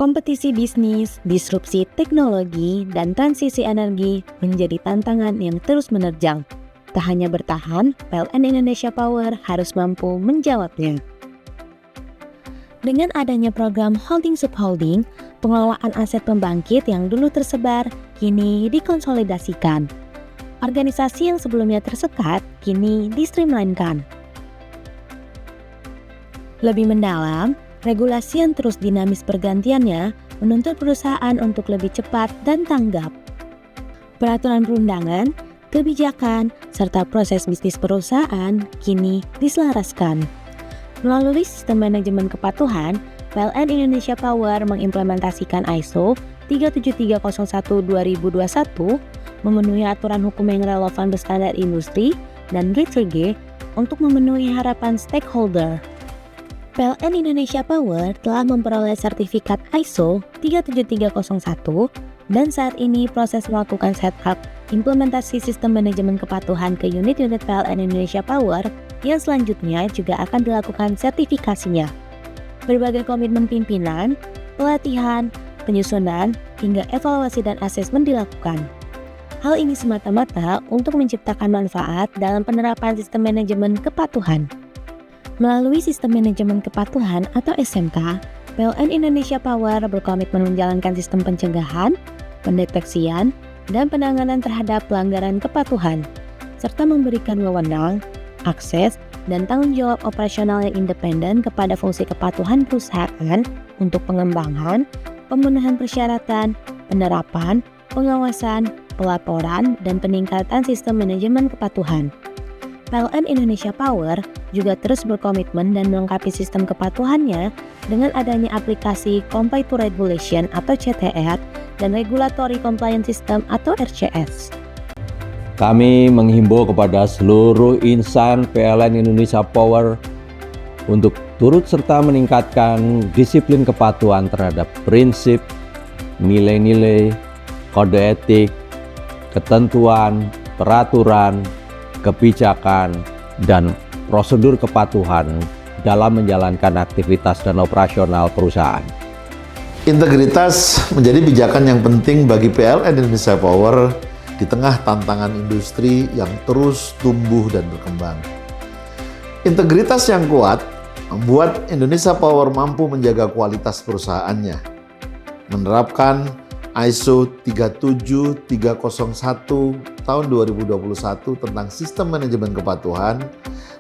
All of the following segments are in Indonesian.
Kompetisi bisnis, disrupsi teknologi, dan transisi energi menjadi tantangan yang terus menerjang. Tak hanya bertahan, PLN Indonesia Power harus mampu menjawabnya. Dengan adanya program Holding Subholding, pengelolaan aset pembangkit yang dulu tersebar kini dikonsolidasikan. Organisasi yang sebelumnya tersekat kini di-streamline-kan. Lebih mendalam, regulasi yang terus dinamis pergantiannya menuntut perusahaan untuk lebih cepat dan tanggap. Peraturan perundangan, kebijakan, serta proses bisnis perusahaan kini diselaraskan. Melalui sistem manajemen kepatuhan, PLN Indonesia Power mengimplementasikan ISO 37301-2021, memenuhi aturan hukum yang relevan berstandar industri, dan G2G untuk memenuhi harapan stakeholder. PLN Indonesia Power telah memperoleh sertifikat ISO 37301 dan saat ini proses melakukan setup implementasi sistem manajemen kepatuhan ke unit-unit PLN Indonesia Power yang selanjutnya juga akan dilakukan sertifikasinya. Berbagai komitmen pimpinan, pelatihan, penyusunan, hingga evaluasi dan asesmen dilakukan. Hal ini semata-mata untuk menciptakan manfaat dalam penerapan sistem manajemen kepatuhan. Melalui Sistem Manajemen Kepatuhan atau SMK, PLN Indonesia Power berkomitmen menjalankan sistem pencegahan, pendeteksian, dan penanganan terhadap pelanggaran kepatuhan, serta memberikan wewenang, akses, dan tanggung jawab operasional yang independen kepada fungsi kepatuhan perusahaan untuk pengembangan, pemenuhan persyaratan, penerapan, pengawasan, pelaporan, dan peningkatan sistem manajemen kepatuhan. PLN Indonesia Power juga terus berkomitmen dan melengkapi sistem kepatuhannya dengan adanya aplikasi Comply to Regulation atau CTR dan Regulatory Compliance System atau RCS. Kami menghimbau kepada seluruh insan PLN Indonesia Power untuk turut serta meningkatkan disiplin kepatuhan terhadap prinsip, nilai-nilai, kode etik, ketentuan, peraturan, kebijakan, dan prosedur kepatuhan dalam menjalankan aktivitas dan operasional perusahaan. Integritas menjadi pijakan yang penting bagi PLN Indonesia Power di tengah tantangan industri yang terus tumbuh dan berkembang. Integritas yang kuat membuat Indonesia Power mampu menjaga kualitas perusahaannya, menerapkan ISO 37301 tahun 2021 tentang sistem manajemen kepatuhan,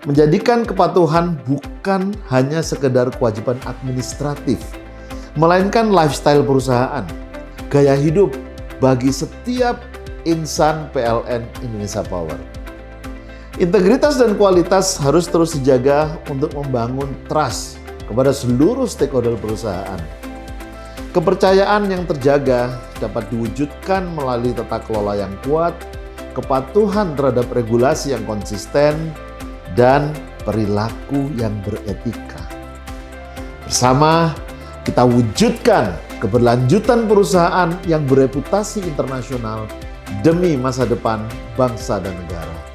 menjadikan kepatuhan bukan hanya sekedar kewajiban administratif, melainkan lifestyle perusahaan, gaya hidup bagi setiap insan PLN Indonesia Power. Integritas dan kualitas harus terus dijaga untuk membangun trust kepada seluruh stakeholder perusahaan. Kepercayaan yang terjaga dapat diwujudkan melalui tata kelola yang kuat, kepatuhan terhadap regulasi yang konsisten, dan perilaku yang beretika. Bersama, kita wujudkan keberlanjutan perusahaan yang bereputasi internasional demi masa depan bangsa dan negara.